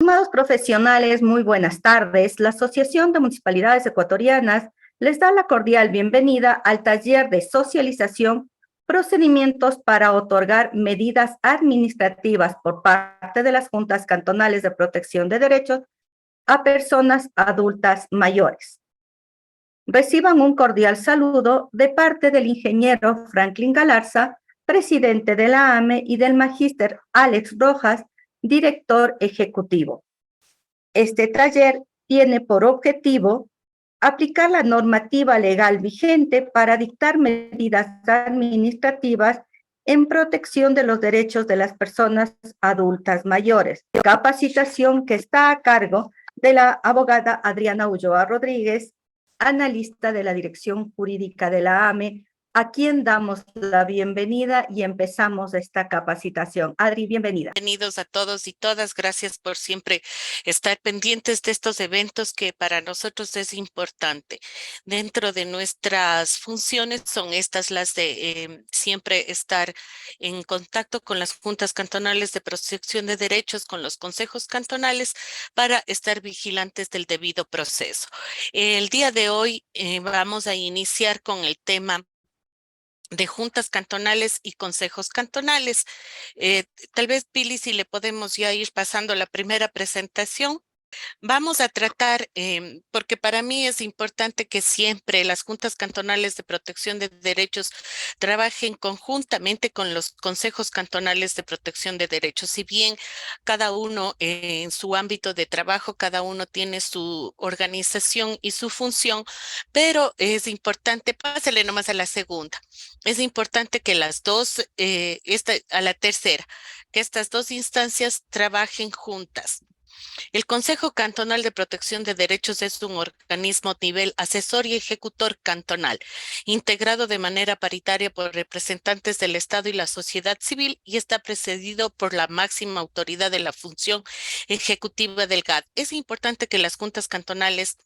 Estimados profesionales, muy buenas tardes. La Asociación de Municipalidades Ecuatorianas les da la cordial bienvenida al taller de socialización, procedimientos para otorgar medidas administrativas por parte de las juntas cantonales de protección de derechos a personas adultas mayores. Reciban un cordial saludo de parte del ingeniero Franklin Galarza, presidente de la AME, y del magíster Alex Rojas, director ejecutivo. Este taller tiene por objetivo aplicar la normativa legal vigente para dictar medidas administrativas en protección de los derechos de las personas adultas mayores. Capacitación que está a cargo de la abogada Adriana Ulloa Rodríguez, analista de la Dirección Jurídica de la AME, a quien damos la bienvenida y empezamos esta capacitación. Adri, bienvenida. Bienvenidos a todos y todas. Gracias por siempre estar pendientes de estos eventos que para nosotros es importante. Dentro de nuestras funciones son estas las de siempre estar en contacto con las juntas cantonales de protección de derechos, con los consejos cantonales para estar vigilantes del debido proceso. El día de hoy vamos a iniciar con el tema de juntas cantonales y consejos cantonales. Tal vez, Pili, si le podemos ya ir pasando la primera presentación. Vamos a tratar, porque para mí es importante que siempre las juntas cantonales de protección de derechos trabajen conjuntamente con los consejos cantonales de protección de derechos. Si bien cada uno en su ámbito de trabajo, cada uno tiene su organización y su función, pero es importante, pásale nomás a la segunda, es importante que las dos, a la tercera, que estas dos instancias trabajen juntas. El Consejo Cantonal de Protección de Derechos es un organismo a nivel asesor y ejecutor cantonal, integrado de manera paritaria por representantes del Estado y la sociedad civil y está precedido por la máxima autoridad de la función ejecutiva del GAD. Es importante que las juntas cantonales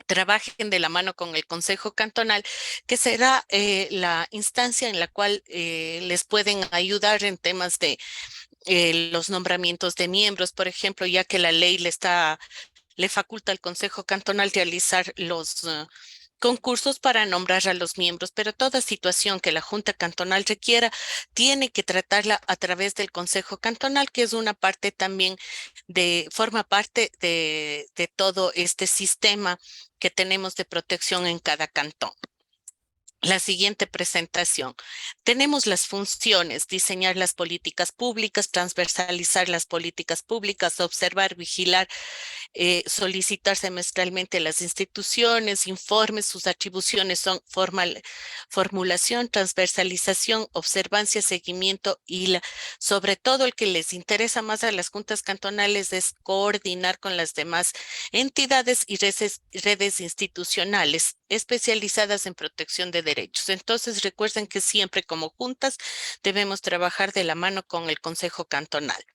trabajen de la mano con el Consejo Cantonal, que será la instancia en la cual les pueden ayudar en temas de los nombramientos de miembros, por ejemplo, ya que la ley le faculta al Consejo Cantonal realizar los concursos para nombrar a los miembros, pero toda situación que la Junta Cantonal requiera tiene que tratarla a través del Consejo Cantonal, que es una parte también forma parte de todo este sistema que tenemos de protección en cada cantón. La siguiente presentación. Tenemos las funciones: diseñar las políticas públicas, transversalizar las políticas públicas, observar, vigilar, solicitar semestralmente a las instituciones, informes. Sus atribuciones son formulación, transversalización, observancia, seguimiento y sobre todo el que les interesa más a las juntas cantonales es coordinar con las demás entidades y redes institucionales especializadas en protección de derechos. Entonces, recuerden que siempre como juntas debemos trabajar de la mano con el Consejo Cantonal.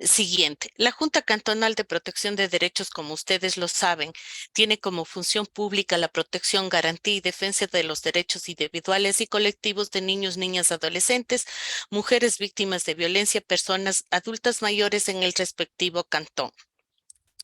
Siguiente, la Junta Cantonal de Protección de Derechos, como ustedes lo saben, tiene como función pública la protección, garantía y defensa de los derechos individuales y colectivos de niños, niñas, adolescentes, mujeres víctimas de violencia, personas adultas mayores en el respectivo cantón.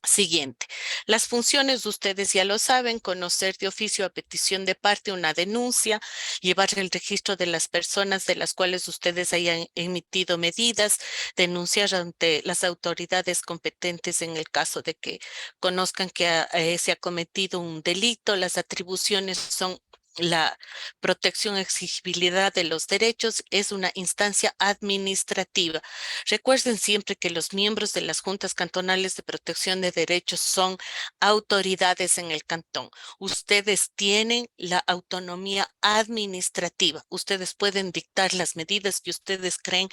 Siguiente, las funciones ustedes ya lo saben: conocer de oficio a petición de parte una denuncia, llevar el registro de las personas de las cuales ustedes hayan emitido medidas, denunciar ante las autoridades competentes en el caso de que conozcan que se ha cometido un delito. Las atribuciones son la protección, exigibilidad de los derechos, es una instancia administrativa. Recuerden siempre que los miembros de las juntas cantonales de protección de derechos son autoridades en el cantón. Ustedes tienen la autonomía administrativa. Ustedes pueden dictar las medidas que ustedes creen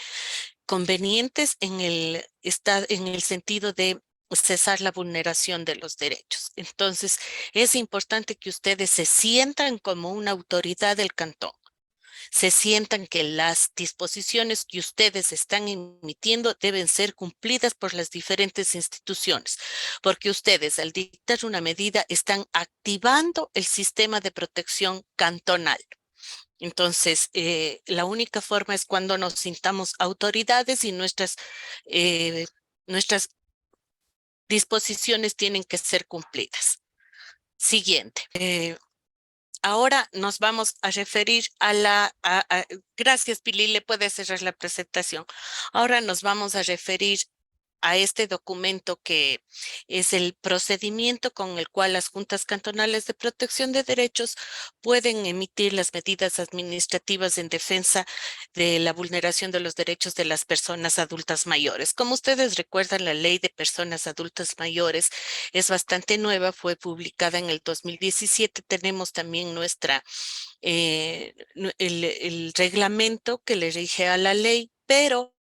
convenientes en el sentido de cesar la vulneración de los derechos. Entonces, es importante que ustedes se sientan como una autoridad del cantón, se sientan que las disposiciones que ustedes están emitiendo deben ser cumplidas por las diferentes instituciones, porque ustedes al dictar una medida están activando el sistema de protección cantonal. Entonces, la única forma es cuando nos sintamos autoridades y nuestras disposiciones tienen que ser cumplidas. Siguiente. Ahora nos vamos a referir a gracias, Pili, le puede cerrar la presentación. Ahora nos vamos a referir a este documento que es el procedimiento con el cual las juntas cantonales de protección de derechos pueden emitir las medidas administrativas en defensa de la vulneración de los derechos de las personas adultas mayores. Como ustedes recuerdan, la ley de personas adultas mayores es bastante nueva, fue publicada en el 2017. Tenemos también el reglamento que le rige a la ley, pero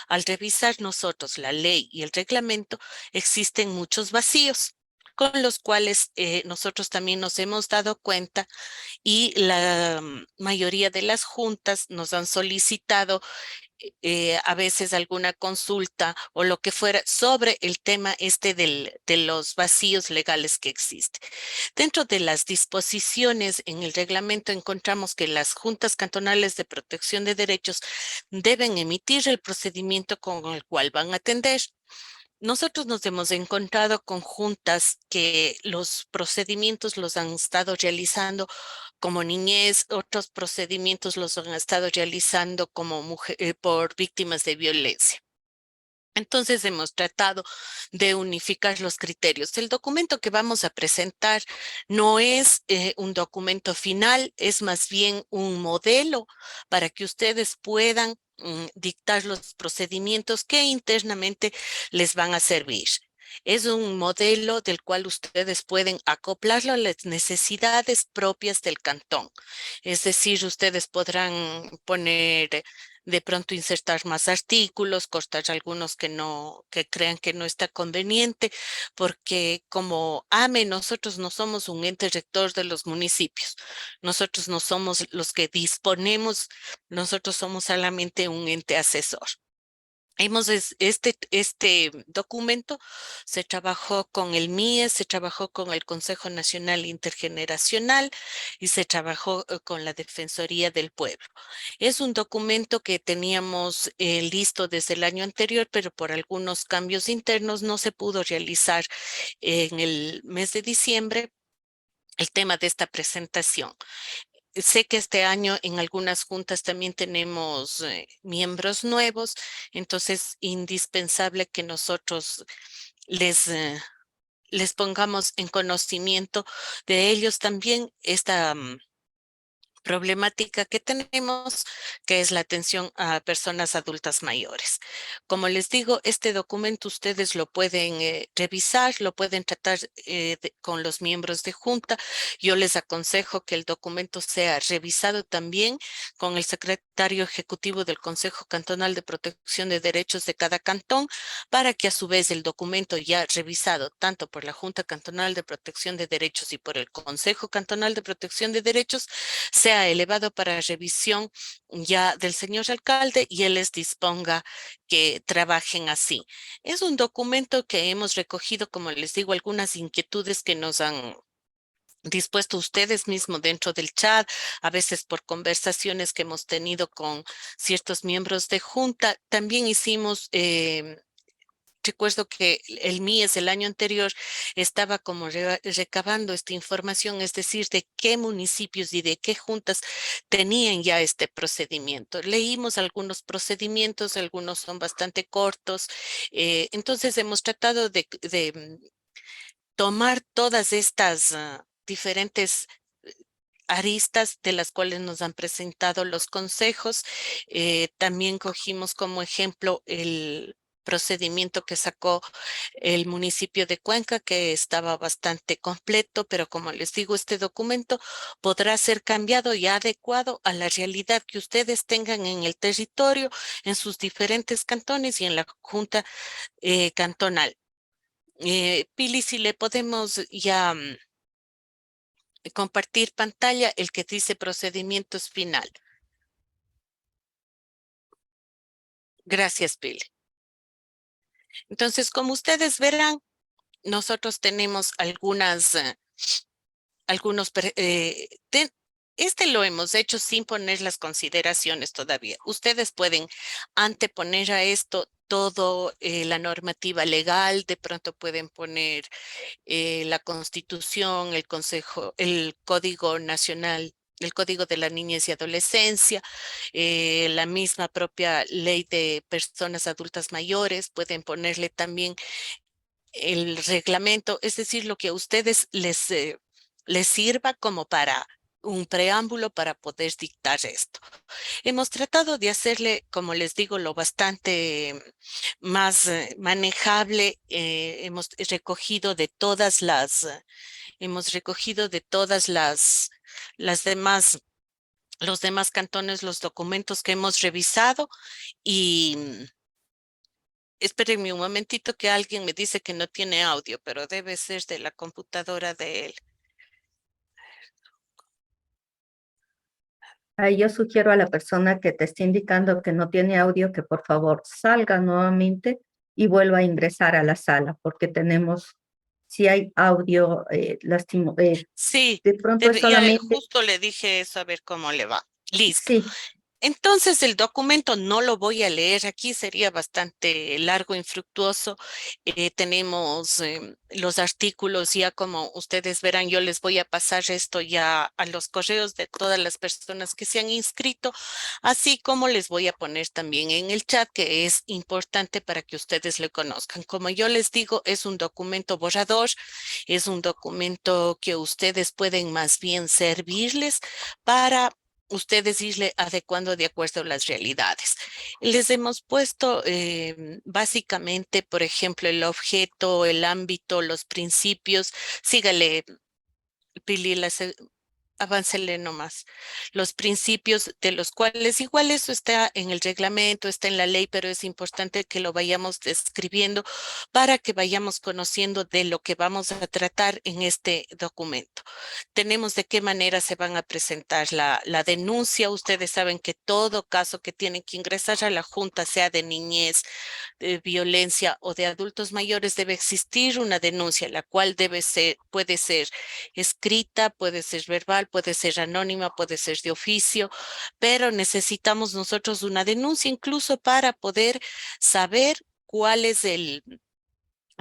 al revisar nosotros la ley y el reglamento, existen muchos vacíos con los cuales nosotros también nos hemos dado cuenta y la mayoría de las juntas nos han solicitado a veces alguna consulta o lo que fuera sobre el tema de los vacíos legales que existen. Dentro de las disposiciones en el reglamento encontramos que las juntas cantonales de protección de derechos deben emitir el procedimiento con el cual van a atender. Nosotros nos hemos encontrado con juntas que los procedimientos los han estado realizando como niñez, otros procedimientos los han estado realizando como por víctimas de violencia. Entonces hemos tratado de unificar los criterios. El documento que vamos a presentar no es un documento final, es más bien un modelo para que ustedes puedan dictar los procedimientos que internamente les van a servir. Es un modelo del cual ustedes pueden acoplarlo a las necesidades propias del cantón. Es decir, ustedes podrán poner de pronto insertar más artículos, cortar algunos que crean que no está conveniente, porque como AME nosotros no somos un ente rector de los municipios, nosotros no somos los que disponemos, nosotros somos solamente un ente asesor. Este documento se trabajó con el MIE, se trabajó con el Consejo Nacional Intergeneracional y se trabajó con la Defensoría del Pueblo. Es un documento que teníamos listo desde el año anterior, pero por algunos cambios internos no se pudo realizar en el mes de diciembre el tema de esta presentación. Sé que este año en algunas juntas también tenemos miembros nuevos, entonces indispensable que nosotros les pongamos en conocimiento de ellos también esta problemática que tenemos, que es la atención a personas adultas mayores. Como les digo, este documento ustedes lo pueden revisar, lo pueden tratar con los miembros de junta. Yo les aconsejo que el documento sea revisado también con el secretario ejecutivo del Consejo Cantonal de Protección de Derechos de cada cantón, para que a su vez el documento ya revisado tanto por la Junta Cantonal de Protección de Derechos y por el Consejo Cantonal de Protección de Derechos sea elevado para revisión ya del señor alcalde y él les disponga que trabajen así. Es un documento que hemos recogido, como les digo, algunas inquietudes que nos han dispuesto ustedes mismos dentro del chat, a veces por conversaciones que hemos tenido con ciertos miembros de junta. También hicimos recuerdo que el MIES el año anterior estaba como recabando esta información, es decir, de qué municipios y de qué juntas tenían ya este procedimiento. Leímos algunos procedimientos, algunos son bastante cortos, entonces hemos tratado de tomar todas estas diferentes aristas de las cuales nos han presentado los consejos. También cogimos como ejemplo el procedimiento que sacó el municipio de Cuenca, que estaba bastante completo, pero como les digo, este documento podrá ser cambiado y adecuado a la realidad que ustedes tengan en el territorio, en sus diferentes cantones y en la junta cantonal. Pili, si le podemos ya compartir pantalla, el que dice procedimientos final. Gracias, Pili. Entonces, como ustedes verán, nosotros tenemos algunos Este lo hemos hecho sin poner las consideraciones todavía. Ustedes pueden anteponer a esto todo la normativa legal, de pronto pueden poner la Constitución, el Consejo, el Código Nacional, el Código de la Niñez y Adolescencia, la misma propia ley de personas adultas mayores, pueden ponerle también el reglamento, es decir, lo que a ustedes les sirva como para un preámbulo para poder dictar esto. Hemos tratado de hacerle, como les digo, lo bastante más manejable. Hemos recogido de todas hemos recogido de todas las demás, los demás cantones, los documentos que hemos revisado y espérenme un momentito que alguien me dice que no tiene audio, pero debe ser de la computadora de él. Ahí yo sugiero a la persona que te esté indicando que no tiene audio que por favor salga nuevamente y vuelva a ingresar a la sala, porque tenemos, si hay audio, Sí, de pronto es ya solamente, justo le dije eso, a ver cómo le va. Listo. sí. Entonces el documento no lo voy a leer aquí, sería bastante largo, infructuoso. Tenemos los artículos ya como ustedes verán, yo les voy a pasar esto ya a los correos de todas las personas que se han inscrito, así como les voy a poner también en el chat que es importante para que ustedes lo conozcan. Como yo les digo, es un documento borrador, es un documento que ustedes pueden más bien servirles para ustedes irle adecuando de acuerdo a las realidades. Les hemos puesto básicamente, por ejemplo, el objeto, el ámbito, los principios. Sígale, Pili, aváncele nomás. Los principios de los cuales igual eso está en el reglamento, está en la ley, pero es importante que lo vayamos describiendo para que vayamos conociendo de lo que vamos a tratar en este documento. Tenemos de qué manera se van a presentar la denuncia. Ustedes saben que todo caso que tienen que ingresar a la Junta, sea de niñez, de violencia o de adultos mayores, debe existir una denuncia, la cual debe ser, puede ser escrita, puede ser verbal, puede ser anónima, puede ser de oficio, pero necesitamos nosotros una denuncia incluso para poder saber cuál es el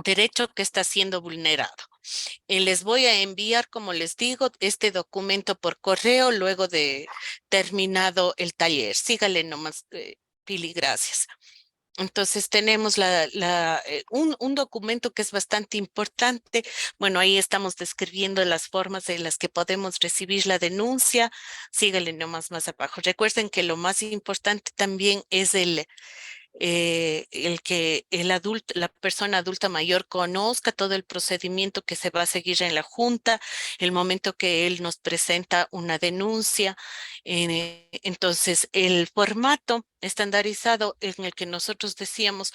derecho que está siendo vulnerado. Les voy a enviar, como les digo, este documento por correo luego de terminado el taller. Sígale nomás, Pili, gracias. Entonces tenemos un documento que es bastante importante. Bueno, ahí estamos describiendo las formas de las que podemos recibir la denuncia. Sígale nomás más abajo. Recuerden que lo más importante también es el que el adulto, la persona adulta mayor conozca todo el procedimiento que se va a seguir en la junta, el momento que él nos presenta una denuncia. Entonces, el formato estandarizado en el que nosotros decíamos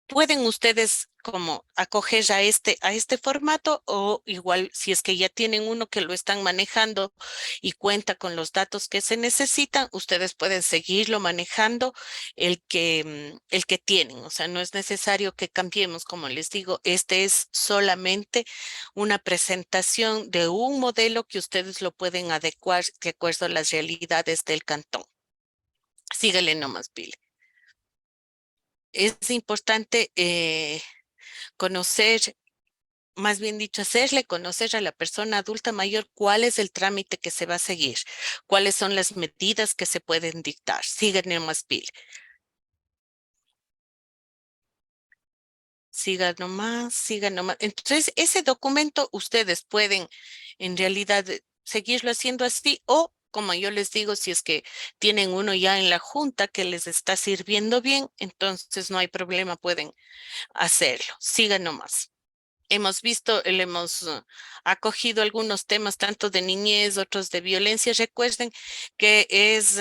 pueden ustedes como acoger a este formato o igual si es que ya tienen uno que lo están manejando y cuenta con los datos que se necesitan, ustedes pueden seguirlo manejando el que tienen. O sea, no es necesario que cambiemos, como les digo, este es solamente una presentación de un modelo que ustedes lo pueden adecuar de acuerdo a las realidades del cantón. Síguele nomás, Billy. Es importante conocer, más bien dicho, hacerle conocer a la persona adulta mayor cuál es el trámite que se va a seguir, cuáles son las medidas que se pueden dictar. Sigan más, Bill. Sigan nomás. Entonces, ese documento ustedes pueden en realidad seguirlo haciendo así o, como yo les digo, si es que tienen uno ya en la junta que les está sirviendo bien, entonces no hay problema, pueden hacerlo. Sigan nomás. Hemos visto, le hemos acogido algunos temas, tanto de niñez, otros de violencia. Recuerden que es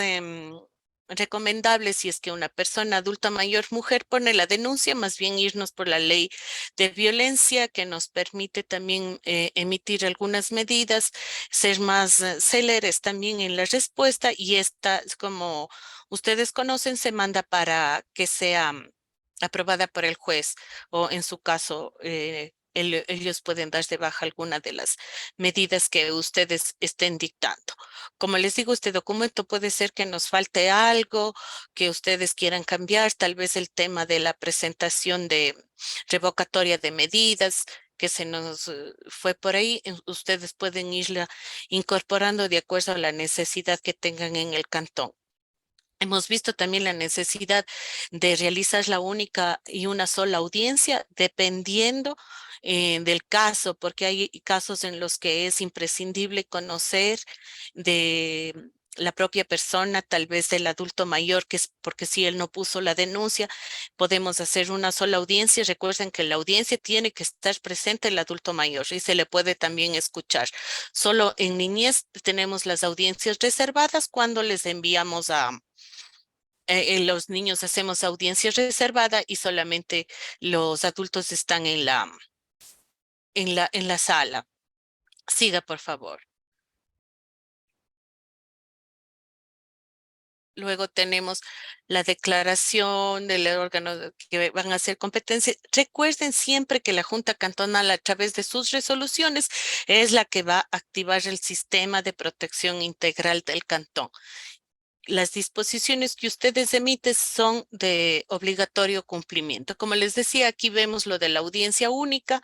recomendable si es que una persona adulta mayor, mujer, pone la denuncia, más bien irnos por la ley de violencia que nos permite también emitir algunas medidas, ser más céleres también en la respuesta y esta, como ustedes conocen, se manda para que sea aprobada por el juez o en su caso ellos pueden dar de baja alguna de las medidas que ustedes estén dictando. Como les digo, este documento puede ser que nos falte algo, que ustedes quieran cambiar, tal vez el tema de la presentación de revocatoria de medidas que se nos fue por ahí, ustedes pueden irla incorporando de acuerdo a la necesidad que tengan en el cantón. Hemos visto también la necesidad de realizar la única y una sola audiencia, dependiendo del caso, porque hay casos en los que es imprescindible conocer de la propia persona, tal vez del adulto mayor, que es porque si él no puso la denuncia, podemos hacer una sola audiencia. Recuerden que en la audiencia tiene que estar presente el adulto mayor y se le puede también escuchar. Solo en niñez tenemos las audiencias reservadas cuando les enviamos los niños hacemos audiencia reservada y solamente los adultos están en la sala. Siga, por favor. Luego tenemos la declaración del órgano que van a hacer competencia. Recuerden siempre que la Junta Cantonal, a través de sus resoluciones, es la que va a activar el sistema de protección integral del cantón. Las disposiciones que ustedes emiten son de obligatorio cumplimiento. Como les decía, aquí vemos lo de la audiencia única.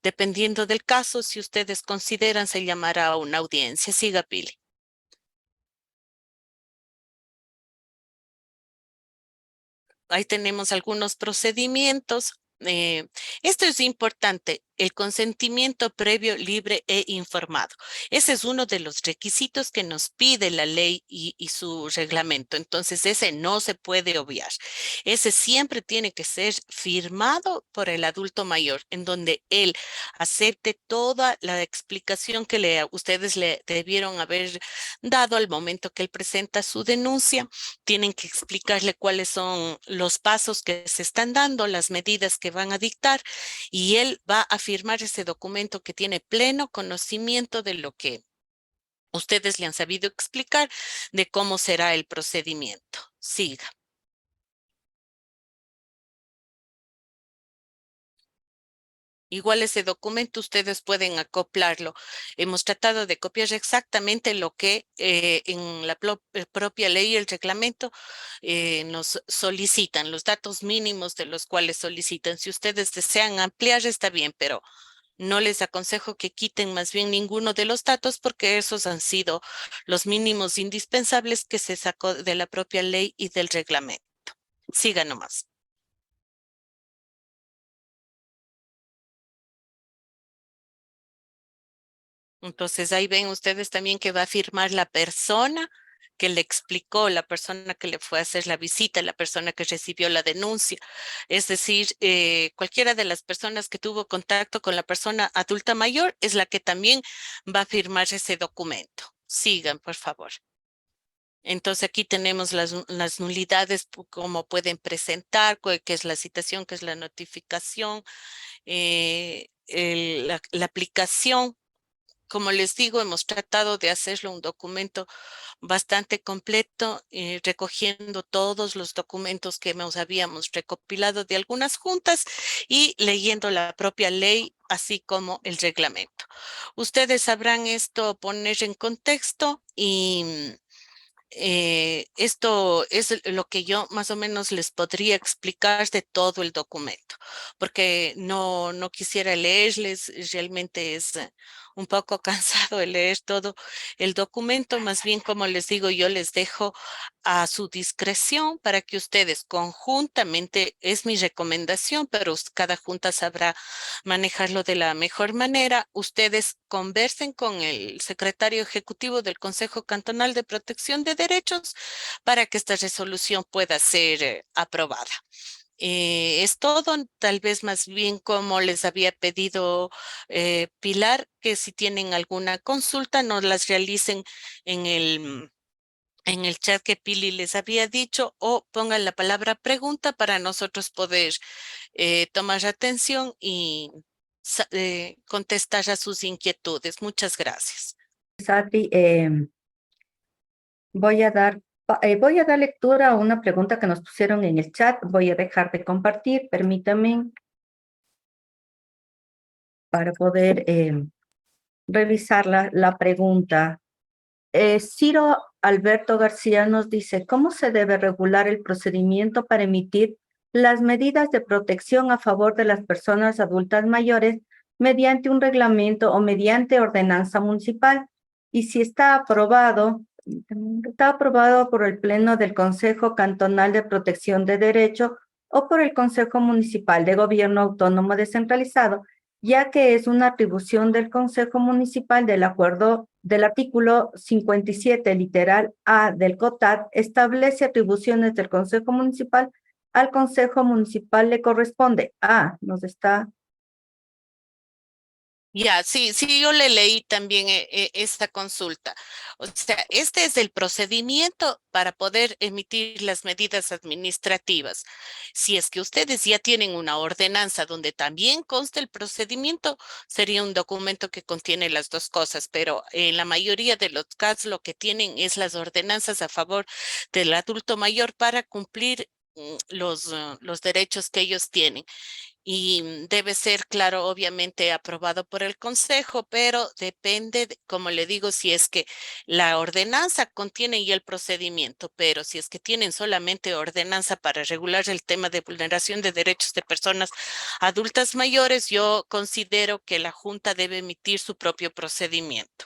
Dependiendo del caso, si ustedes consideran, se llamará a una audiencia. Siga, Pili. Ahí tenemos algunos procedimientos. Esto es importante, el consentimiento previo, libre e informado. Ese es uno de los requisitos que nos pide la ley y su reglamento. Entonces, ese no se puede obviar. Ese siempre tiene que ser firmado por el adulto mayor, en donde él acepte toda la explicación que ustedes le debieron haber dado al momento que él presenta su denuncia. Tienen que explicarle cuáles son los pasos que se están dando, las medidas que van a dictar, y él va a firmar ese documento que tiene pleno conocimiento de lo que ustedes le han sabido explicar, de cómo será el procedimiento. Siga. Igual ese documento ustedes pueden acoplarlo. Hemos tratado de copiar exactamente lo que en la propia ley y el reglamento nos solicitan, los datos mínimos de los cuales solicitan. Si ustedes desean ampliar, está bien, pero no les aconsejo que quiten más bien ninguno de los datos porque esos han sido los mínimos indispensables que se sacó de la propia ley y del reglamento. Siga nomás. Entonces ahí ven ustedes también que va a firmar la persona que le explicó, la persona que le fue a hacer la visita, la persona que recibió la denuncia. Es decir, cualquiera de las personas que tuvo contacto con la persona adulta mayor es la que también va a firmar ese documento. Sigan, por favor. Entonces aquí tenemos las nulidades, cómo pueden presentar, qué es la citación, qué es la notificación, la aplicación. Como les digo, hemos tratado de hacerlo un documento bastante completo, recogiendo todos los documentos que habíamos recopilado de algunas juntas y leyendo la propia ley, así como el reglamento. Ustedes sabrán esto poner en contexto y esto es lo que yo más o menos les podría explicar de todo el documento, porque no quisiera leerles, realmente es un poco cansado de leer todo el documento, más bien como les digo, yo les dejo a su discreción para que ustedes conjuntamente, es mi recomendación, pero cada junta sabrá manejarlo de la mejor manera. Ustedes conversen con el secretario ejecutivo del Consejo Cantonal de Protección de Derechos para que esta resolución pueda ser aprobada. Es todo, tal vez más bien como les había pedido Pilar, que si tienen alguna consulta, nos las realicen en el chat que Pili les había dicho o pongan la palabra pregunta para nosotros poder tomar atención y contestar a sus inquietudes. Muchas gracias. Sati, voy a dar lectura a una pregunta que nos pusieron en el chat. Voy a dejar de compartir, permítame. para poder revisar la pregunta. Ciro Alberto García nos dice, ¿cómo se debe regular el procedimiento para emitir las medidas de protección a favor de las personas adultas mayores mediante un reglamento o mediante ordenanza municipal? Y si está aprobado por el Pleno del Consejo Cantonal de Protección de Derecho o por el Consejo Municipal de Gobierno Autónomo Descentralizado, ya que es una atribución del Consejo Municipal del acuerdo del artículo 57, literal A del COTAD, establece atribuciones del Consejo Municipal. Al Consejo Municipal le corresponde. Nos está. Ya, sí, sí, yo le leí también esta consulta. O sea, este es el procedimiento para poder emitir las medidas administrativas. Si es que ustedes ya tienen una ordenanza donde también consta el procedimiento, sería un documento que contiene las dos cosas, pero en la mayoría de los casos lo que tienen es las ordenanzas a favor del adulto mayor para cumplir los derechos que ellos tienen y debe ser, claro, obviamente aprobado por el Consejo, pero depende, como le digo, si es que la ordenanza contiene ya el procedimiento, pero si es que tienen solamente ordenanza para regular el tema de vulneración de derechos de personas adultas mayores, yo considero que la Junta debe emitir su propio procedimiento,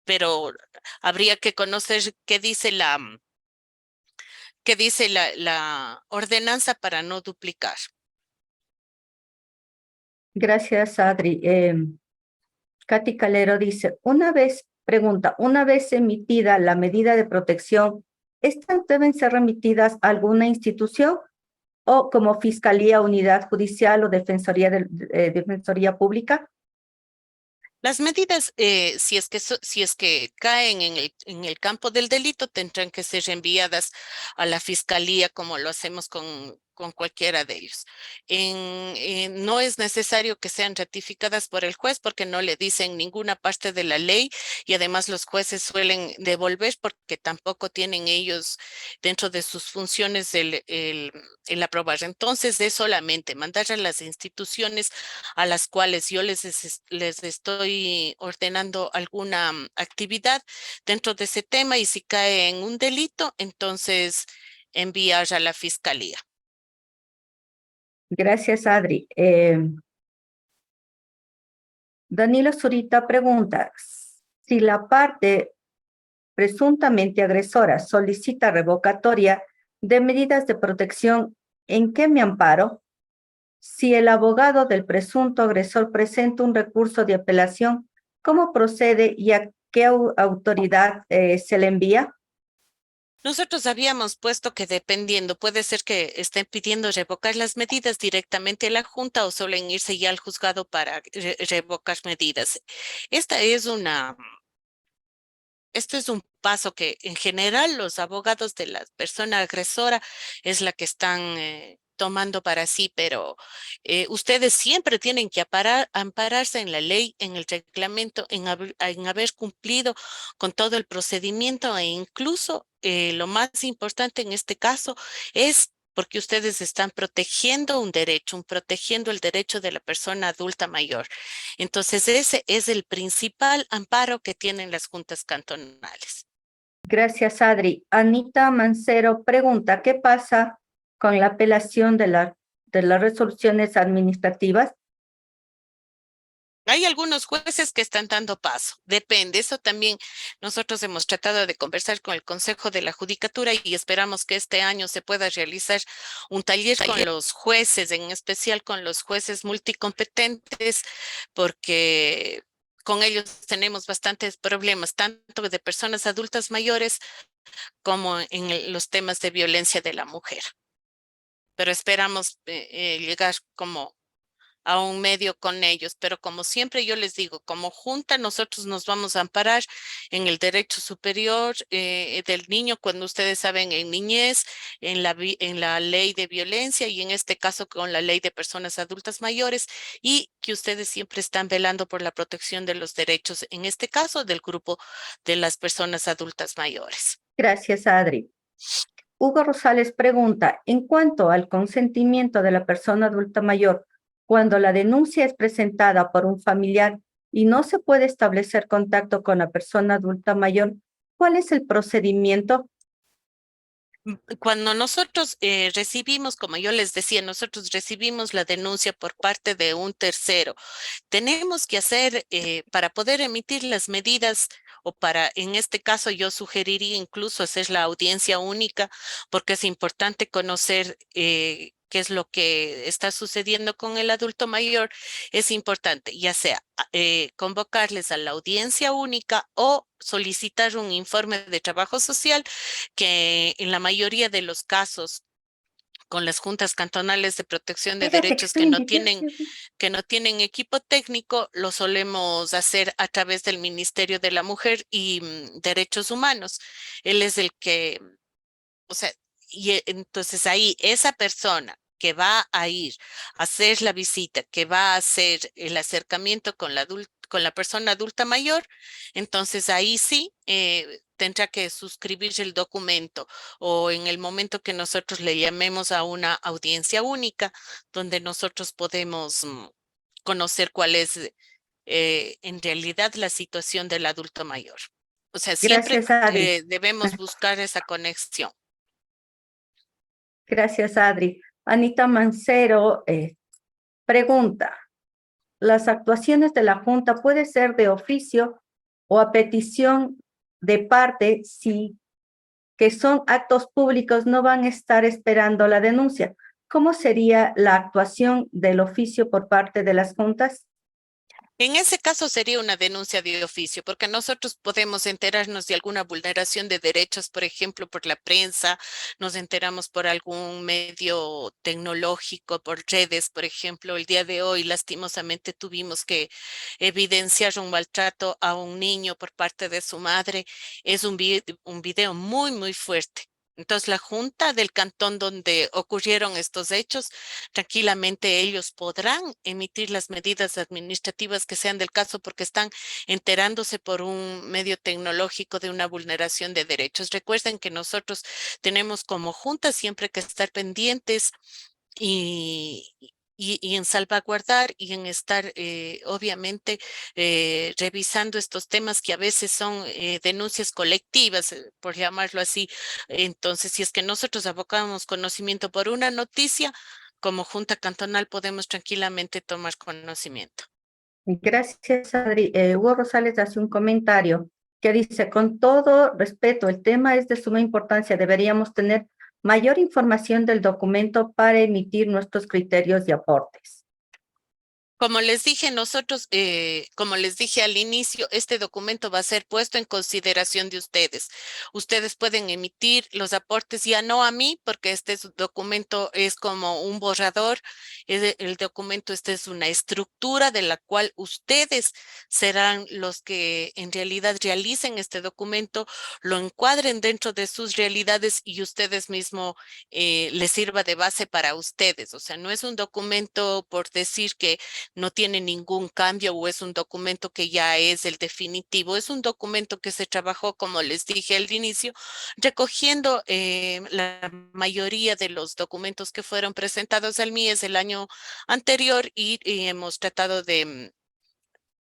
pero habría que conocer qué dice la ordenanza para no duplicar. Gracias, Adri. Katy Calero dice, una vez emitida la medida de protección, ¿estas deben ser remitidas a alguna institución o como Fiscalía, Unidad Judicial o Defensoría Pública? Las medidas, si es que caen en el campo del delito, tendrán que ser enviadas a la fiscalía como lo hacemos con cualquiera de ellos. No es necesario que sean ratificadas por el juez porque no le dicen ninguna parte de la ley y además los jueces suelen devolver porque tampoco tienen ellos dentro de sus funciones el aprobar. Entonces es solamente mandar a las instituciones a las cuales yo les estoy ordenando alguna actividad dentro de ese tema y si cae en un delito, entonces enviar a la fiscalía. Gracias, Adri. Danilo Zurita pregunta, si la parte presuntamente agresora solicita revocatoria de medidas de protección, ¿en qué me amparo? Si el abogado del presunto agresor presenta un recurso de apelación, ¿cómo procede y a qué autoridad se le envía? Nosotros habíamos puesto que dependiendo, puede ser que estén pidiendo revocar las medidas directamente a la Junta o suelen irse ya al juzgado para revocar medidas. Esta es una Esto es un paso que en general los abogados de la persona agresora es la que están tomando para sí, pero ustedes siempre tienen que ampararse en la ley, en el reglamento, en haber cumplido con todo el procedimiento e incluso lo más importante en este caso es porque ustedes están protegiendo un derecho, protegiendo el derecho de la persona adulta mayor. Entonces, ese es el principal amparo que tienen las juntas cantonales. Gracias, Adri. Anita Mancero pregunta, ¿qué pasa con la apelación de las resoluciones administrativas? Hay algunos jueces que están dando paso, depende, eso también nosotros hemos tratado de conversar con el Consejo de la Judicatura y esperamos que este año se pueda realizar un taller con los jueces, en especial con los jueces multicompetentes, porque con ellos tenemos bastantes problemas, tanto de personas adultas mayores como en los temas de violencia de la mujer. Pero esperamos llegar como a un medio con ellos, pero como siempre yo les digo, como junta nosotros nos vamos a amparar en el derecho superior del niño cuando ustedes saben en niñez, en la ley de violencia y en este caso con la ley de personas adultas mayores y que ustedes siempre están velando por la protección de los derechos, en este caso del grupo de las personas adultas mayores. Gracias, Adri. Hugo Rosales pregunta, en cuanto al consentimiento de la persona adulta mayor, Cuando la denuncia es presentada por un familiar y no se puede establecer contacto con la persona adulta mayor, ¿cuál es el procedimiento? Cuando nosotros recibimos, como yo les decía, nosotros recibimos la denuncia por parte de un tercero. Tenemos que hacer, para poder emitir las medidas, o para, en este caso, yo sugeriría incluso hacer la audiencia única, porque es importante conocer qué es lo que está sucediendo con el adulto mayor. Es importante, ya sea convocarles a la audiencia única o solicitar un informe de trabajo social, que en la mayoría de los casos con las juntas cantonales de protección de Fíjate que derechos estoy invitada. que no tienen equipo técnico, lo solemos hacer a través del Ministerio de la Mujer y Derechos Humanos. Él es el que, o sea, entonces ahí esa persona que va a ir a hacer la visita, que va a hacer el acercamiento con con la persona adulta mayor, entonces ahí sí tendrá que suscribir el documento, o en el momento que nosotros le llamemos a una audiencia única, donde nosotros podemos conocer cuál es en realidad la situación del adulto mayor. O sea, siempre Gracias, Adri. debemos buscar esa conexión. Gracias, Adri. Anita Mancero pregunta, ¿las actuaciones de la Junta puede ser de oficio o a petición de parte si que son actos públicos no van a estar esperando la denuncia? ¿Cómo sería la actuación del oficio por parte de las juntas? En ese caso sería una denuncia de oficio, porque nosotros podemos enterarnos de alguna vulneración de derechos, por ejemplo, por la prensa, nos enteramos por algún medio tecnológico, por redes, por ejemplo. El día de hoy, lastimosamente, tuvimos que evidenciar un maltrato a un niño por parte de su madre. Es un video muy, muy fuerte. Entonces, la Junta del Cantón donde ocurrieron estos hechos, tranquilamente ellos podrán emitir las medidas administrativas que sean del caso, porque están enterándose por un medio tecnológico de una vulneración de derechos. Recuerden que nosotros tenemos como Junta siempre que estar pendientes y, y en salvaguardar y en estar, obviamente, revisando estos temas que a veces son denuncias colectivas, por llamarlo así. Entonces, si es que nosotros abocamos conocimiento por una noticia, como Junta Cantonal podemos tranquilamente tomar conocimiento. Gracias, Adri. Hugo Rosales hace un comentario que dice, con todo respeto, el tema es de suma importancia. Deberíamos tener mayor información del documento para emitir nuestros criterios y aportes. Como les dije, nosotros, como les dije al inicio, este documento va a ser puesto en consideración de ustedes. Ustedes pueden emitir los aportes, ya no a mí, porque documento es como un borrador. El documento, este es una estructura de la cual ustedes serán los que en realidad realicen este documento, lo encuadren dentro de sus realidades y ustedes mismos les sirva de base para ustedes. O sea, no es un documento por decir que no tiene ningún cambio o es un documento que ya es el definitivo. Es un documento que se trabajó, como les dije al inicio, recogiendo la mayoría de los documentos que fueron presentados al MIES el año anterior, y hemos tratado de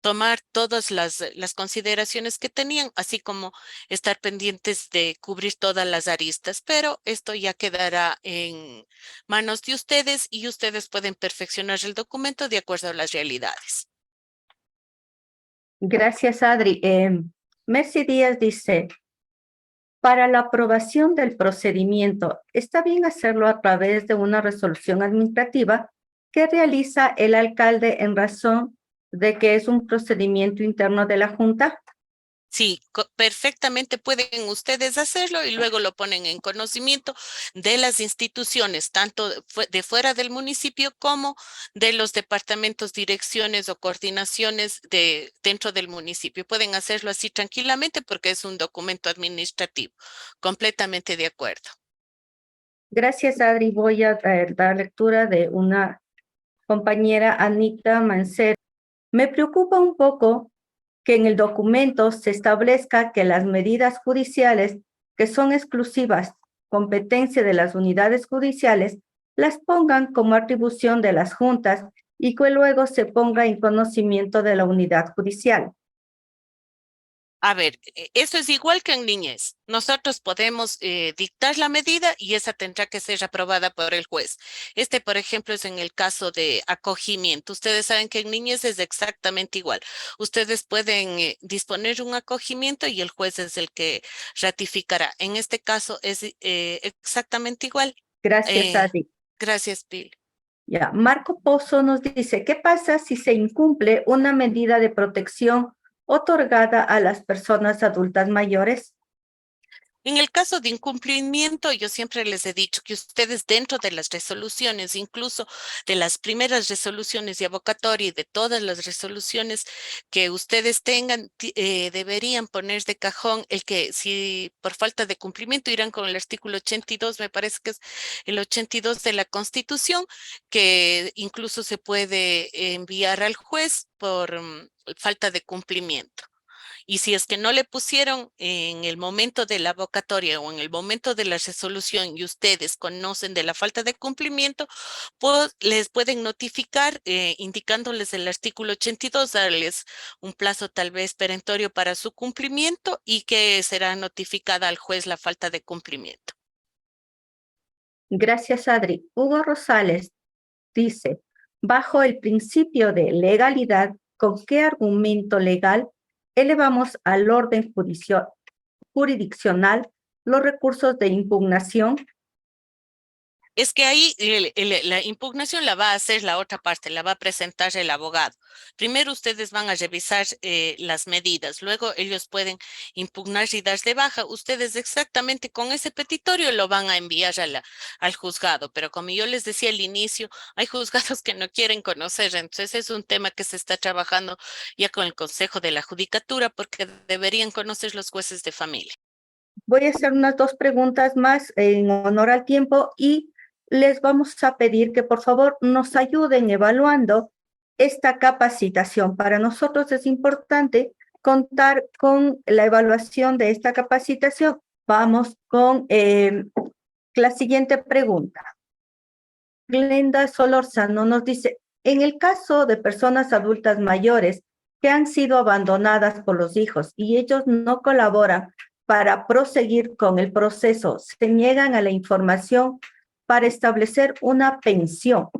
tomar todas las consideraciones que tenían, así como estar pendientes de cubrir todas las aristas, pero esto ya quedará en manos de ustedes y ustedes pueden perfeccionar el documento de acuerdo a las realidades. Gracias, Adri. Mercy Díaz dice, para la aprobación del procedimiento, ¿está bien hacerlo a través de una resolución administrativa que realiza el alcalde en razón de que es un procedimiento interno de la Junta? Sí, perfectamente pueden ustedes hacerlo y luego lo ponen en conocimiento de las instituciones, tanto de fuera del municipio como de los departamentos, direcciones o coordinaciones dentro del municipio. Pueden hacerlo así tranquilamente porque es un documento administrativo. Completamente de acuerdo. Gracias, Adri. Voy a dar lectura de una compañera, Anita Mancero. Me preocupa un poco que en el documento se establezca que las medidas judiciales que son exclusivas competencia de las unidades judiciales las pongan como atribución de las juntas y que luego se ponga en conocimiento de la unidad judicial. A ver, eso es igual que en niñez. Nosotros podemos dictar la medida y esa tendrá que ser aprobada por el juez. Este, por ejemplo, es en el caso de acogimiento. Ustedes saben que en niñez es exactamente igual. Ustedes pueden disponer un acogimiento y el juez es el que ratificará. En este caso es exactamente igual. Gracias, Eh, Adi. gracias, Bill. Ya, Marco Pozo nos dice, ¿qué pasa si se incumple una medida de protección otorgada a las personas adultas mayores? En el caso de incumplimiento, yo siempre les he dicho que ustedes dentro de las resoluciones, incluso de las primeras resoluciones de abogatoria y de todas las resoluciones que ustedes tengan, deberían poner de cajón el que si por falta de cumplimiento irán con el artículo 82, me parece que es el 82 de la Constitución, que incluso se puede enviar al juez por falta de cumplimiento. Y si es que no le pusieron en el momento de la abocatoria o en el momento de la resolución y ustedes conocen de la falta de cumplimiento, pues les pueden notificar indicándoles el artículo 82, darles un plazo tal vez perentorio para su cumplimiento y que será notificada al juez la falta de cumplimiento. Gracias, Adri. Hugo Rosales dice, bajo el principio de legalidad, ¿con qué argumento legal elevamos al orden jurisdiccional los recursos de impugnación? Es que ahí la impugnación la va a hacer la otra parte, la va a presentar el abogado. Primero ustedes van a revisar las medidas, luego ellos pueden impugnar y dar de baja. Ustedes exactamente con ese petitorio lo van a enviar al juzgado, pero como yo les decía al inicio, hay juzgados que no quieren conocer, entonces es un tema que se está trabajando ya con el Consejo de la Judicatura porque deberían conocer los jueces de familia. Voy a hacer unas dos preguntas más en honor al tiempo y les vamos a pedir que por favor nos ayuden evaluando esta capacitación. Para nosotros es importante contar con la evaluación de esta capacitación. Vamos con la siguiente pregunta. Glenda Solórzano nos dice, en el caso de personas adultas mayores que han sido abandonadas por los hijos y ellos no colaboran para proseguir con el proceso, se niegan a la información para establecer una pensión.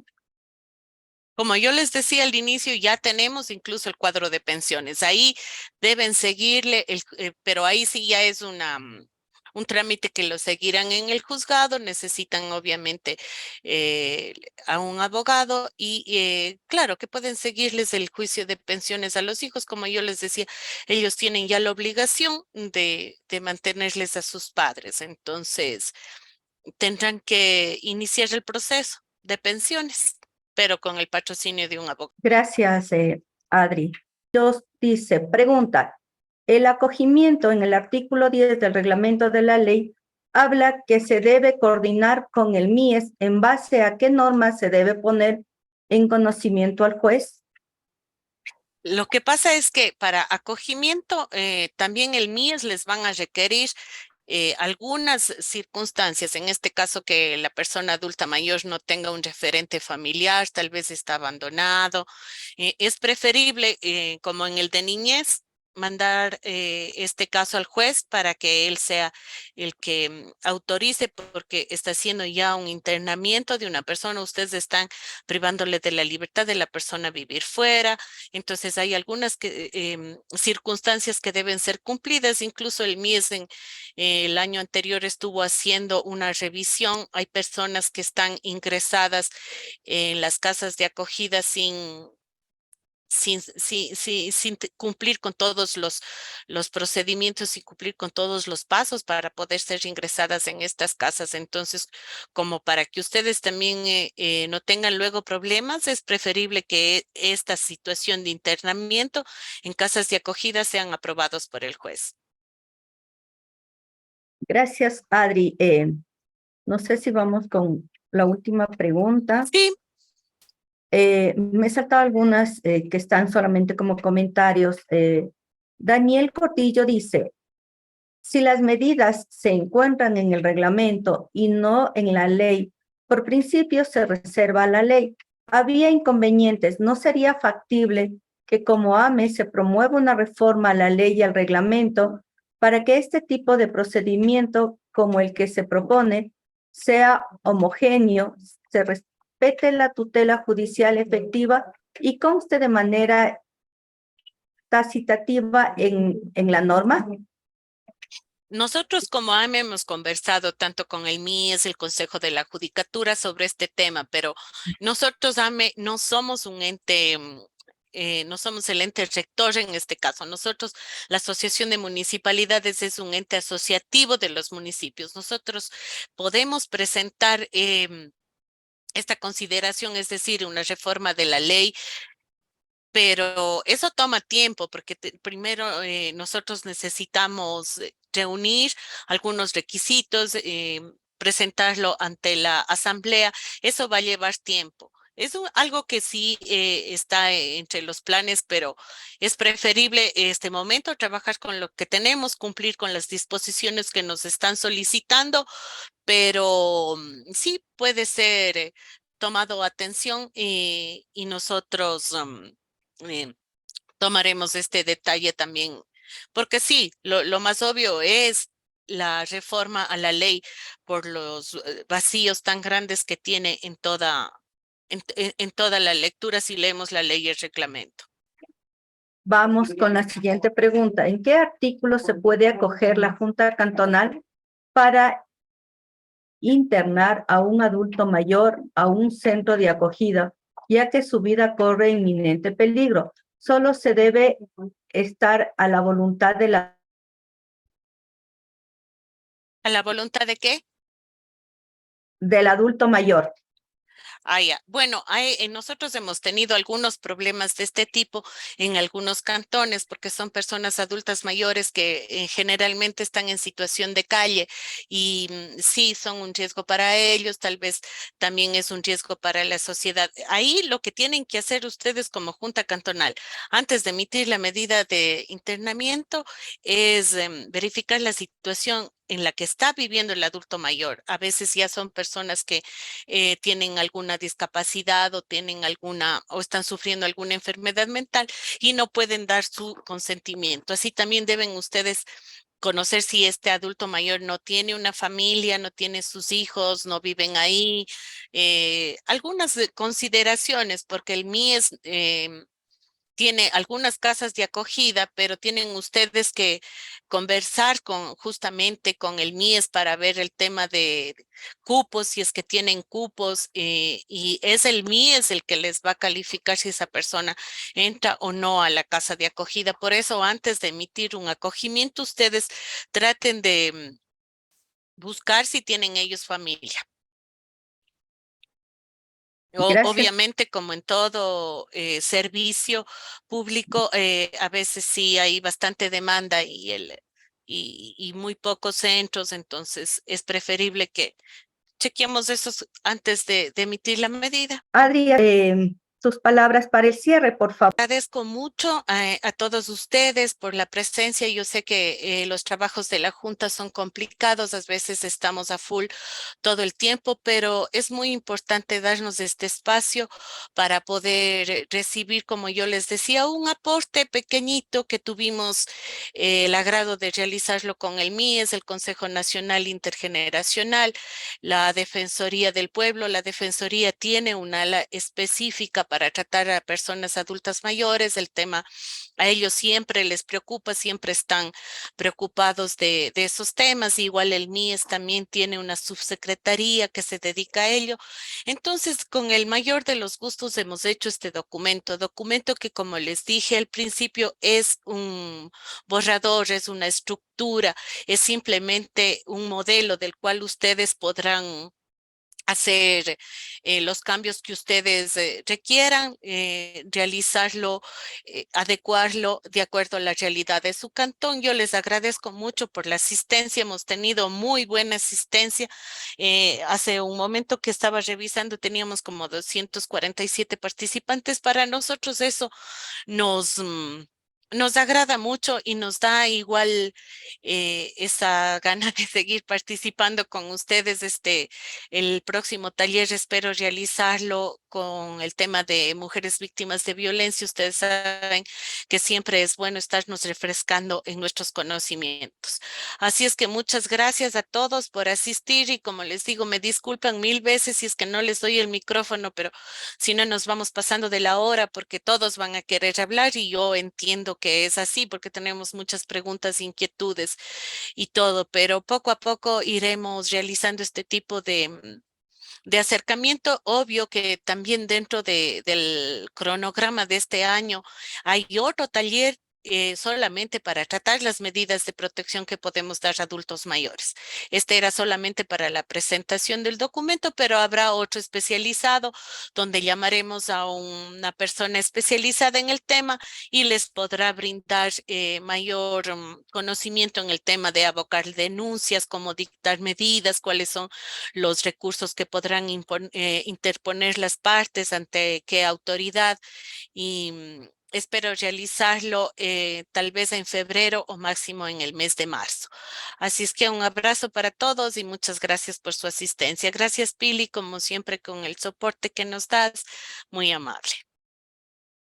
Como yo les decía al inicio, ya tenemos incluso el cuadro de pensiones. Ahí deben seguirle, pero ahí sí ya es un trámite que lo seguirán en el juzgado. Necesitan obviamente eh, a un abogado y claro que pueden seguirles el juicio de pensiones a los hijos. Como yo les decía, ellos tienen ya la obligación de mantenerles a sus padres. Entonces, tendrán que iniciar el proceso de pensiones, pero con el patrocinio de un abogado. Gracias, Adri. Dios dice, pregunta, el acogimiento en el artículo 10 del reglamento de la ley habla que se debe coordinar con el MIES en base a qué normas se debe poner en conocimiento al juez. Lo que pasa es que para acogimiento también el MIES les van a requerir algunas circunstancias, en este caso que la persona adulta mayor no tenga un referente familiar, tal vez está abandonado. Es preferible, como en el de niñez, mandar este caso al juez para que él sea el que autorice, porque está haciendo ya un internamiento de una persona. Ustedes están privándole de la libertad de la persona a vivir fuera. Entonces hay algunas circunstancias que deben ser cumplidas. Incluso el MIES el año anterior estuvo haciendo una revisión. Hay personas que están ingresadas en las casas de acogida sin cumplir con todos los procedimientos y cumplir con todos los pasos para poder ser ingresadas en estas casas. Entonces, como para que ustedes también no tengan luego problemas, es preferible que esta situación de internamiento en casas de acogida sean aprobados por el juez. Gracias, Adri. No sé si vamos con la última pregunta. Sí. Me he saltado algunas que están solamente como comentarios. Daniel Cortillo dice, si las medidas se encuentran en el reglamento y no en la ley, por principio se reserva a la ley. había inconvenientes. No sería factible que como AME se promueva una reforma a la ley y al reglamento para que este tipo de procedimiento como el que se propone sea homogéneo, se respete la tutela judicial efectiva y conste de manera tacitativa en la norma. Nosotros como AME hemos conversado tanto con el MIES, el Consejo de la Judicatura sobre este tema, pero nosotros AME no somos un ente, no somos el ente rector en este caso. Nosotros, la Asociación de Municipalidades es un ente asociativo de los municipios. Nosotros podemos presentar esta consideración, es decir, una reforma de la ley, pero eso toma tiempo porque primero nosotros necesitamos reunir algunos requisitos, presentarlo ante la asamblea. Eso va a llevar tiempo. Es algo que sí está entre los planes, pero es preferible este momento trabajar con lo que tenemos, cumplir con las disposiciones que nos están solicitando, pero sí puede ser tomado atención y nosotros eh, tomaremos este detalle también, porque sí, lo más obvio es la reforma a la ley por los vacíos tan grandes que tiene en toda la lectura si leemos la ley y el reglamento. Vamos con la siguiente pregunta. ¿En qué artículo se puede acoger la Junta Cantonal para internar a un adulto mayor a un centro de acogida, ya que su vida corre inminente peligro? Solo se debe estar a la voluntad ¿A la voluntad de qué? del adulto mayor. Ah, ya. Bueno, nosotros hemos tenido algunos problemas de este tipo en algunos cantones porque son personas adultas mayores que generalmente están en situación de calle y sí son un riesgo para ellos, tal vez también es un riesgo para la sociedad. Ahí lo que tienen que hacer ustedes como Junta Cantonal antes de emitir la medida de internamiento es verificar la situación en la que está viviendo el adulto mayor. A veces ya son personas que tienen alguna discapacidad o tienen alguna o están sufriendo alguna enfermedad mental y no pueden dar su consentimiento. Así también deben ustedes conocer si este adulto mayor no tiene una familia, no tiene sus hijos, no viven ahí. Algunas consideraciones, porque el MIES tiene algunas casas de acogida, pero tienen ustedes que conversar con justamente con el MIES para ver el tema de cupos, si es que tienen cupos, y es el MIES el que les va a calificar si esa persona entra o no a la casa de acogida. Por eso, antes de emitir un acogimiento, ustedes traten de buscar si tienen ellos familia. Gracias. Obviamente, como en todo servicio público, a veces sí hay bastante demanda y muy pocos centros, entonces es preferible que chequeemos esos antes de emitir la medida. Adri, tus palabras para el cierre, por favor. Agradezco mucho a todos ustedes por la presencia. Yo sé que los trabajos de la Junta son complicados, a veces estamos a full todo el tiempo, pero es muy importante darnos este espacio para poder recibir, como yo les decía, un aporte pequeñito que tuvimos el agrado de realizarlo con el MIES, el Consejo Nacional Intergeneracional, la Defensoría del Pueblo. La Defensoría tiene una ala específica para tratar a personas adultas mayores. El tema a ellos siempre les preocupa, siempre están preocupados de esos temas. Igual el MIES también tiene una subsecretaría que se dedica a ello. Entonces, con el mayor de los gustos hemos hecho este documento que, como les dije al principio, es un borrador, es una estructura, es simplemente un modelo del cual ustedes podrán hacer los cambios que ustedes requieran, realizarlo, adecuarlo de acuerdo a la realidad de su cantón. Yo les agradezco mucho por la asistencia. Hemos tenido muy buena asistencia. Hace un momento que estaba revisando, teníamos como 247 participantes. Para nosotros eso nos nos agrada mucho y nos da igual esa gana de seguir participando con ustedes. El próximo taller espero realizarlo con el tema de mujeres víctimas de violencia. Ustedes saben que siempre es bueno estarnos refrescando en nuestros conocimientos. Así es que muchas gracias a todos por asistir y como les digo, me disculpan mil veces si es que no les doy el micrófono, pero si no nos vamos pasando de la hora porque todos van a querer hablar y yo entiendo que es así porque tenemos muchas preguntas, inquietudes y todo, pero poco a poco iremos realizando este tipo de acercamiento. Obvio que también dentro del cronograma de este año hay otro taller. Solamente para tratar las medidas de protección que podemos dar a adultos mayores. Este era solamente para la presentación del documento, pero habrá otro especializado donde llamaremos a una persona especializada en el tema y les podrá brindar mayor conocimiento en el tema de abocar denuncias, cómo dictar medidas, cuáles son los recursos que podrán interponer las partes ante qué autoridad y espero realizarlo tal vez en febrero o máximo en el mes de marzo. Así es que un abrazo para todos y muchas gracias por su asistencia. Gracias, Pili, como siempre, con el soporte que nos das. Muy amable.